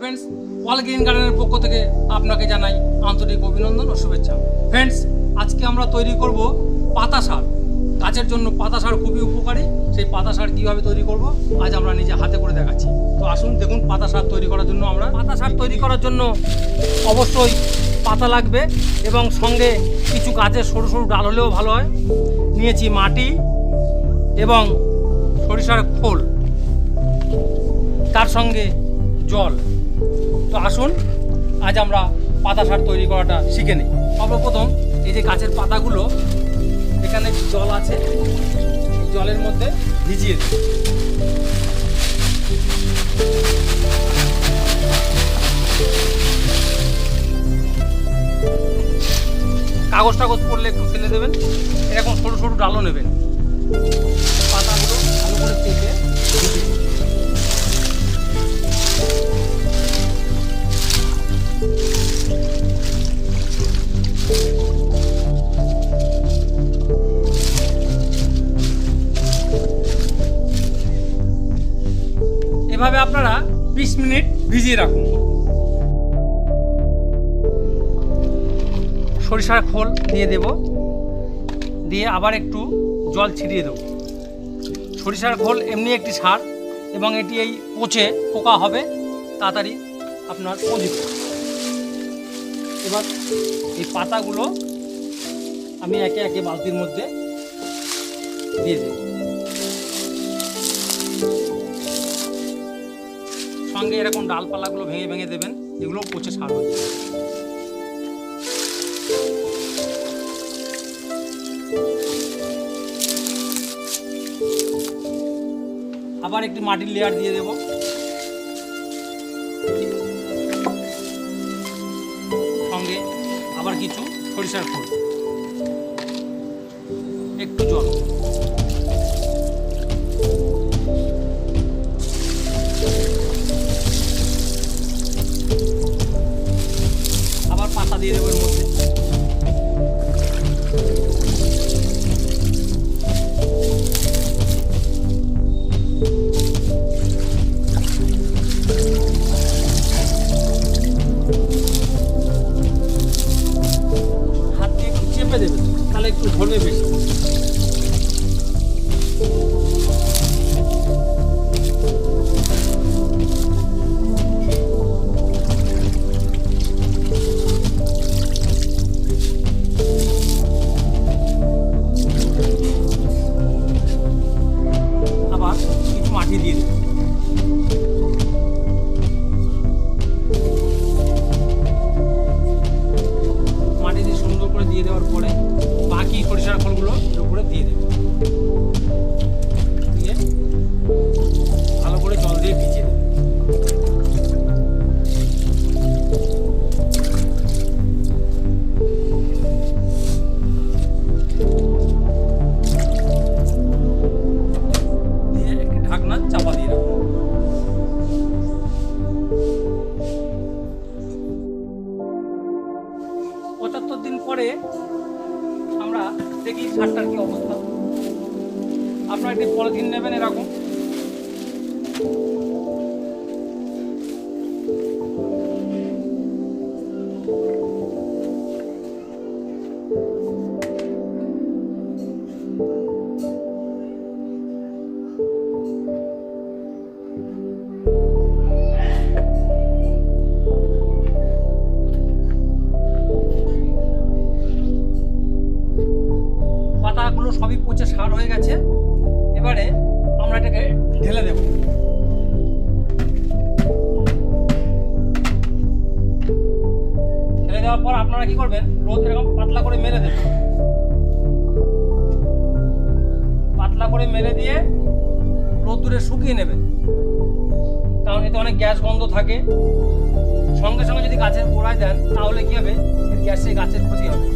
Friends, all green গার্ডেনের পক্ষ থেকে আপনাকে জানাই আন্তরিক অভিনন্দন ও শুভেচ্ছা। ফ্রেন্ডস, আজকে আমরা তৈরি করব পাতা সার। গাছের জন্য পাতা সার খুবই উপকারী। সেই পাতা সার কীভাবে তৈরি করব আজ আমরা নিজে হাতে করে দেখাচ্ছি। তো আসুন দেখুন পাতা সার তৈরি করার জন্য পাতা সার তৈরি করার জন্য অবশ্যই পাতা লাগবে এবং সঙ্গে কিছু গাছের সরু সরু ডাল হলেও ভালো হয়। নিয়েছি মাটি এবং সরিষার খোল, তার সঙ্গে জল। তো আসুন আজ আমরা পাতা সার তৈরি করাটা শিখে নিই। সর্বপ্রথম এই যে গাছের পাতাগুলো, এখানে জল আছে, এই জলের মধ্যে ভিজিয়ে দিই। কাগজ টাগজ পড়লে একটু ফেলে দেবেন। এরকম সরু সরু ডালও নেবেন। পাতাগুলো ভালো করে পেতে এভাবে আপনারা 20 মিনিট ভিজিয়ে রাখুন। সরিষার খোল দিয়ে দেব, দিয়ে আবার একটু জল ছিটিয়ে দেব। সরিষার খোল এমনি একটি সার এবং এটি এই পচে পোকা হবে, তাড়াতাড়ি আপনার পচবে। এবার এই পাতাগুলো আমি একে একে বালতির মধ্যে দিয়ে দেব। সঙ্গে এরকম ডালপালাগুলো ভেঙে ভেঙে দেবেন, এগুলো পচে সার হয়ে যাবে। আবার একটি মাটির লেয়ার দিয়ে দেব। সঙ্গে আবার কিছু সরিষার খোল, একটু জল। আবার পাতা দিয়ে দেবো এর মধ্যে। হাত দিয়ে একটু চেপে দেবে, তাহলে একটু ধরবে বেশি। মাটি দিয়ে দেব। মাটি দিয়ে সুন্দর করে দিয়ে দেওয়ার পরে বাকি সরিষার খোলগুলো এর উপরে দিয়ে দেব। দিয়ে ভালো করে জল দিয়ে ভিজিয়ে দেব। চাপা দিয়ে রাখবো। 75 দিন পরে আমরা দেখি সারটার কি অবস্থা। আপনারা একটি পলিথিন নেবেন এরকম, পাতাগুলো সবই পচে সার হয়ে গেছে। এবারে আমরা এটাকে ঢেলে দেব। ঢেলে দেওয়ার পর আপনারা কি করবেন, রোদ এরকম পাতলা করে মেলে দেবেন। পাতলা করে মেলে দিয়ে রোদ্দুরে শুকিয়ে নেবেন, কারণ এতে অনেক গ্যাস গন্ধ থাকে। সঙ্গে সঙ্গে যদি গাছের গোড়ায় দেন তাহলে কি হবে, গ্যাসে গাছের ক্ষতি হবে।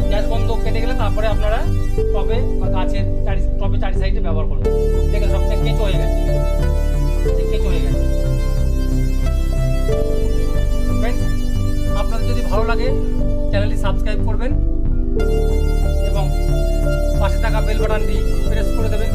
গ্যাস গন্ধ কেটে গেলে তারপরে আপনারা টবে বা গাছের টবে চারি সাইডে ব্যবহার করবেন। দেখেন সবচেয়ে কেঁচো হয়ে গেছে, কেঁচো হয়ে গেছে। ফ্রেন্ডস, আপনাদের যদি ভালো লাগে চ্যানেলটি সাবস্ক্রাইব করবেন এবং পাশে থাকা বেল বাটনটি প্রেস করে দেবেন।